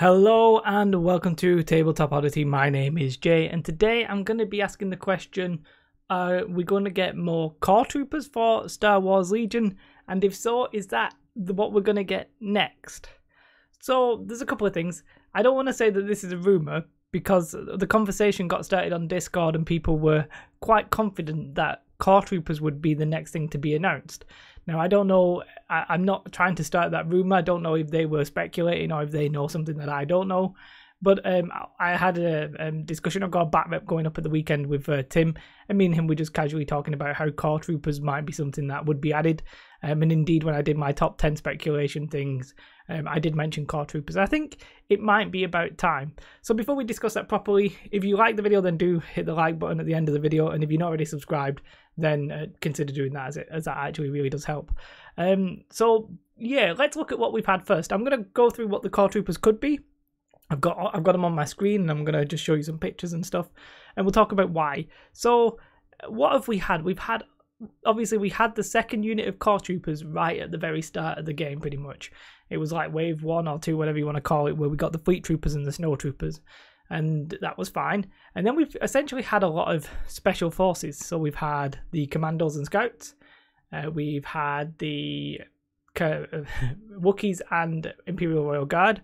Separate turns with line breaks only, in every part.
Hello and welcome to Tabletop Oddity. My name is Jay and today I'm going to be asking the question, are we going to get more core troopers for Star Wars Legion? And if so, is that what we're going to get next? So there's a couple of things. I don't want to say that this is a rumour because the conversation got started on Discord and people were quite confident that core troopers would be the next thing to be announced. Now, I don't know, I'm not trying to start that rumour. I don't know if they were speculating or if they know something that I don't know. But I had a discussion, I've got a bat rep going up at the weekend with Tim, and me and him were just casually talking about how core troopers might be something that would be added. And indeed, when I did my top 10 speculation things, I did mention core troopers. I think it might be about time. So before we discuss that properly, if you like the video, then do hit the like button at the end of the video. And if you're not already subscribed, then consider doing that, as that actually really does help. So yeah, let's look at what we've had first. I'm going to go through what the core troopers could be. I've got them on my screen and I'm going to just show you some pictures and stuff. And we'll talk about why. So what have we had? Obviously we had the second unit of core troopers right at the very start of the game, pretty much. It was like wave 1 or 2, whatever you want to call it, where we got the fleet troopers and the snow troopers. And that was fine. And then we've essentially had a lot of special forces. So we've had the commandos and scouts. We've had the Wookiees and Imperial Royal Guard.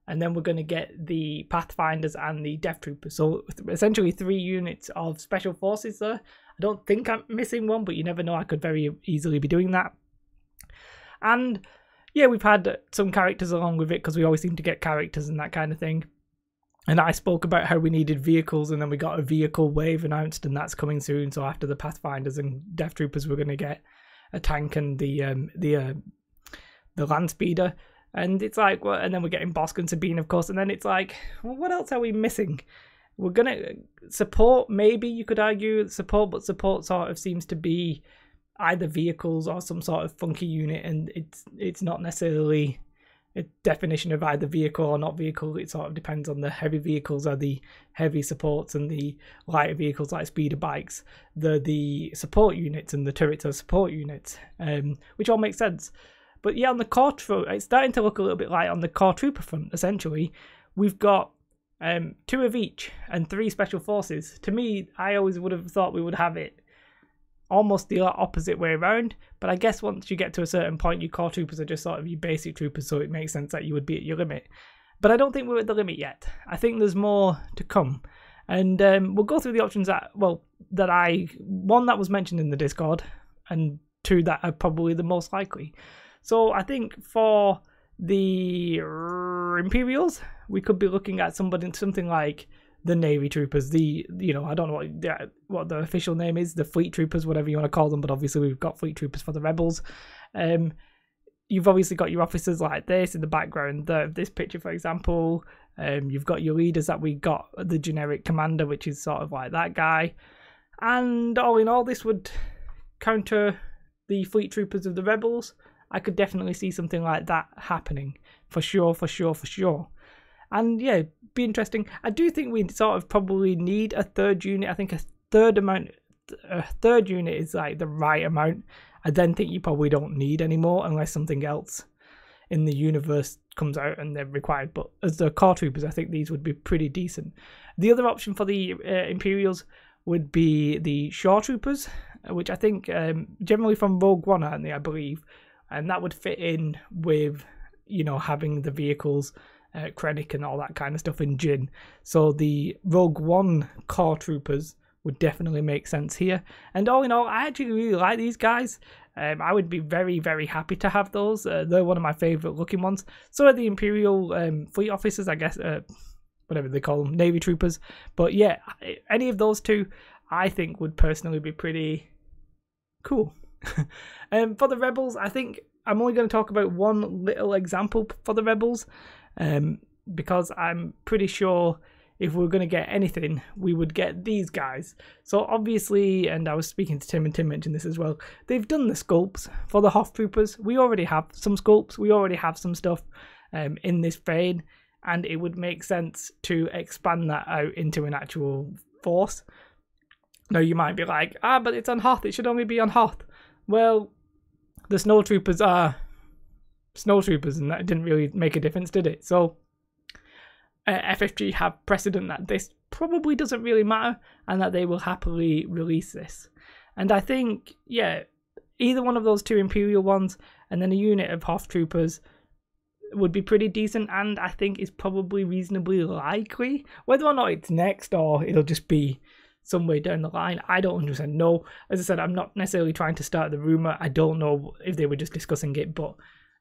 And then we're going to get the Pathfinders and the Death Troopers. So essentially 3 units of special forces there. I don't think I'm missing one, but you never know. I could very easily be doing that. And yeah, we've had some characters along with it because we always seem to get characters and that kind of thing. And I spoke about how we needed vehicles, and then we got a vehicle wave announced, and that's coming soon. So after the Pathfinders and Death Troopers, we're going to get a tank and the land speeder. And it's like, well, and then we're getting Bosk and Sabine, of course. And then it's like, well, what else are we missing? We're going to support, maybe you could argue support, but support sort of seems to be either vehicles or some sort of funky unit. And it's not necessarily a definition of either vehicle or not vehicle. It sort of depends on the heavy vehicles are the heavy supports and the lighter vehicles like speeder bikes. The support units and the turrets are support units, which all makes sense. But yeah, on the core front, it's starting to look a little bit like on the core trooper front, essentially. We've got 2 of each and 3 special forces. To me, I always would have thought we would have it almost the opposite way around. But I guess once you get to a certain point, your core troopers are just sort of your basic troopers, so it makes sense that you would be at your limit. But I don't think we're at the limit yet. I think there's more to come. And we'll go through the options one that was mentioned in the Discord, and 2 that are probably the most likely. So I think for the Imperials, we could be looking at something like the Navy Troopers. I don't know what the official name is, the Fleet Troopers, whatever you want to call them. But obviously we've got Fleet Troopers for the Rebels. You've obviously got your officers like this in the background. This picture, for example, you've got your leaders that we got the generic commander, which is sort of like that guy. And all in all, this would counter the Fleet Troopers of the Rebels. I could definitely see something like that happening, for sure. And yeah, be interesting. I do think we sort of probably need a 3rd unit. I think a third unit is like the right amount. I then think you probably don't need any more unless something else in the universe comes out and they're required. But as the core troopers, I think these would be pretty decent. The other option for the Imperials would be the shore troopers, which I think generally from Rogue One, aren't they, I believe. And that would fit in with, having the vehicles, Krennic and all that kind of stuff in Jyn. So the Rogue One core troopers would definitely make sense here. And all in all, I actually really like these guys. I would be very, very happy to have those. They're one of my favourite looking ones. So are the Imperial fleet officers, I guess, whatever they call them, Navy troopers. But yeah, any of those 2, I think would personally be pretty cool. For the Rebels, I think I'm only going to talk about one little example for the Rebels, because I'm pretty sure if we're going to get anything, we would get these guys. So obviously, and I was speaking to Tim, and Tim mentioned this as well, they've done the sculpts for the Hoth Troopers. We already have some sculpts, we already have some stuff in this vein, and it would make sense to expand that out into an actual force. Now you might be like, but it's on Hoth, it should only be on Hoth. Well, the snow troopers are snow troopers, and that didn't really make a difference, did it? So FFG have precedent that this probably doesn't really matter and that they will happily release this. And I think, yeah, either one of those two Imperial ones and then a unit of Hoth Troopers would be pretty decent, and I think is probably reasonably likely. Whether or not it's next or it'll just be somewhere down the line, I don't 100% know. As I said, I'm not necessarily trying to start the rumour. I don't know if they were just discussing it, but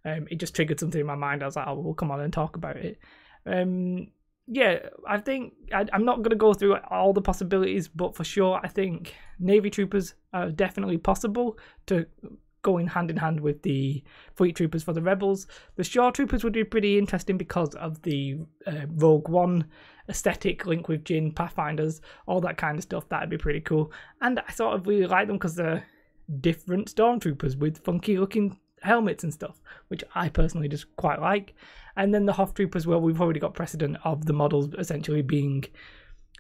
it just triggered something in my mind. I was like, oh, we'll come on and talk about it. Yeah, I think I'm not going to go through all the possibilities, but for sure, I think Navy Troopers are definitely possible to go in hand with the Fleet Troopers for the Rebels. The Shore Troopers would be pretty interesting because of the Rogue One aesthetic link with Jin, Pathfinders, all that kind of stuff. That'd be pretty cool. And I sort of really like them because they're different Stormtroopers with funky looking helmets and stuff, which I personally just quite like. And then the Hoth Troopers, well, we've already got precedent of the models essentially being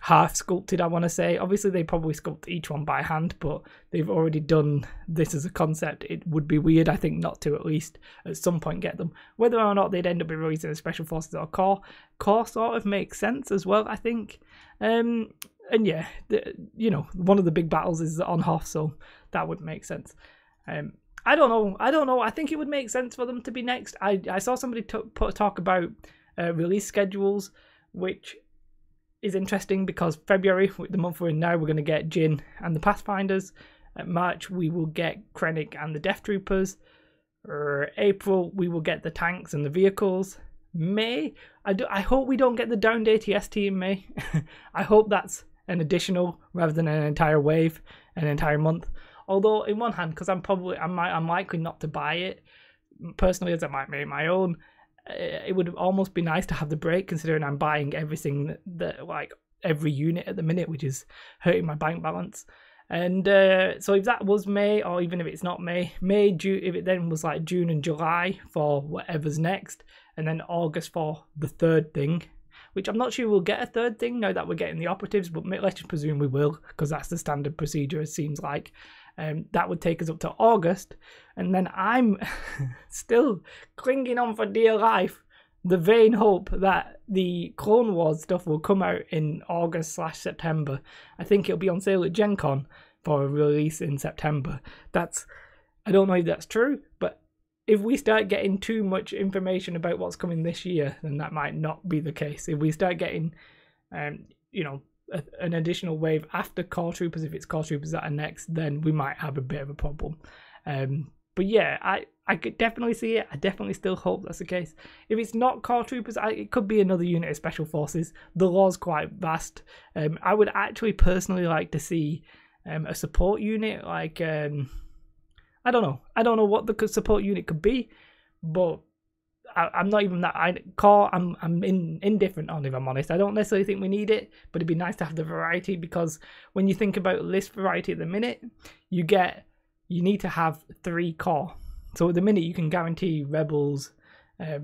half sculpted, I want to say. Obviously, they probably sculpt each one by hand, but they've already done this as a concept. It would be weird, I think, not to at least at some point get them. Whether or not they'd end up releasing a Special Forces or Core sort of makes sense as well, I think. And yeah, you know, one of the big battles is on Hoth, so that would make sense. I don't know. I think it would make sense for them to be next. I saw somebody talk about release schedules, which is interesting because February, the month we're in now, we're going to get Jin and the Pathfinders. March, we will get Krennic and the Death Troopers. April, we will get the tanks and the vehicles. May, I hope we don't get the downed ATST in May. I hope that's an additional rather than an entire wave, an entire month. Although, in one hand, because I'm likely not to buy it personally, as I might make my own. It would almost be nice to have the break, considering I'm buying everything that like every unit at the minute, which is hurting my bank balance. And so if that was May, or even if it's not June, if it then was like June and July for whatever's next, and then August for the third thing, which I'm not sure we'll get a third thing now that we're getting the operatives, but let's just presume we will, because that's the standard procedure, it seems like. That would take us up to August, and then I'm still clinging on for dear life the vain hope that the Clone Wars stuff will come out in August/September. I think it'll be on sale at Gen Con for a release in September. I don't know if that's true, but if we start getting too much information about what's coming this year, then that might not be the case. If we start getting, you know, an additional wave after Core Troopers, if it's Core Troopers that are next, then we might have a bit of a problem. But yeah, I could definitely see it. I definitely still hope that's the case. If it's not Core Troopers, it could be another unit of Special Forces. The lore's quite vast. I would actually personally like to see a support unit, like I don't know what the support unit could be, but I'm not even that core. I'm indifferent on, if I'm honest. I don't necessarily think we need it, but it'd be nice to have the variety, because when you think about list variety at the minute, you need to have 3 core. So at the minute you can guarantee Rebels,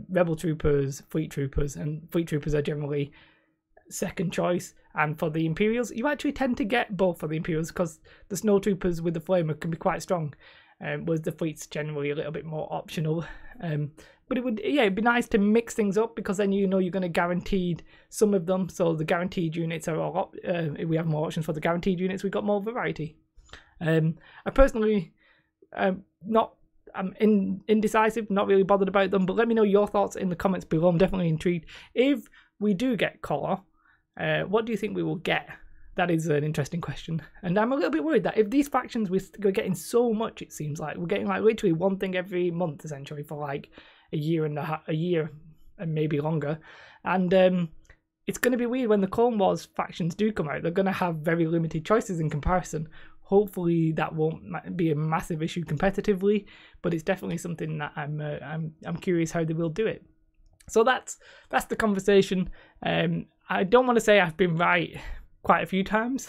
Rebel Troopers, Fleet Troopers, and Fleet Troopers are generally second choice. And for the Imperials, you actually tend to get both for the Imperials, because the Snow Troopers with the Flamer can be quite strong, whereas the Fleet's generally a little bit more optional. But it'd be nice to mix things up, because then you know you're going to guarantee some of them. So the guaranteed units are all if we have more options for the guaranteed units, we've got more variety. I personally I'm indecisive, not really bothered about them, but let me know your thoughts in the comments below. I'm definitely intrigued. If we do get Core, what do you think we will get? That is an interesting question, and I'm a little bit worried that if these factions we're getting so much, it seems like we're getting like literally one thing every month essentially for like a year and maybe longer, and it's going to be weird when the Clone Wars factions do come out. They're going to have very limited choices in comparison. Hopefully that won't be a massive issue competitively, but it's definitely something that I'm curious how they will do it. So that's the conversation. I don't want to say I've been right quite a few times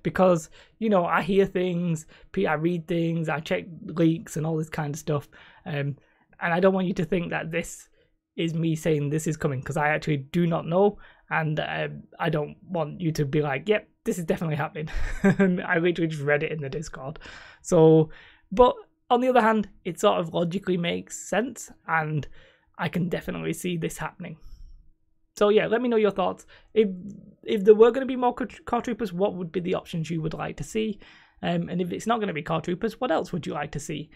because, you know, I hear things, I read things, I check leaks and all this kind of stuff, and I don't want you to think that this is me saying this is coming, because I actually do not know, and I don't want you to be like, yep, this is definitely happening. I literally just read it in the Discord. So, but on the other hand, it sort of logically makes sense, and I can definitely see this happening. So yeah, let me know your thoughts. If there were going to be more core troopers, what would be the options you would like to see? And if it's not going to be core troopers, what else would you like to see?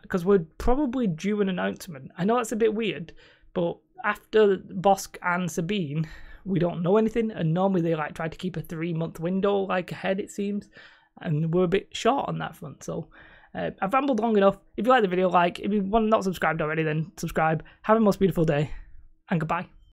Because we're probably due an announcement. I know that's a bit weird, but after Bosk and Sabine, we don't know anything, and normally they like try to keep a 3-month window like ahead, it seems, and we're a bit short on that front. So I've rambled long enough. If you like the video, like. If you want not subscribed already, then subscribe. Have a most beautiful day, and goodbye.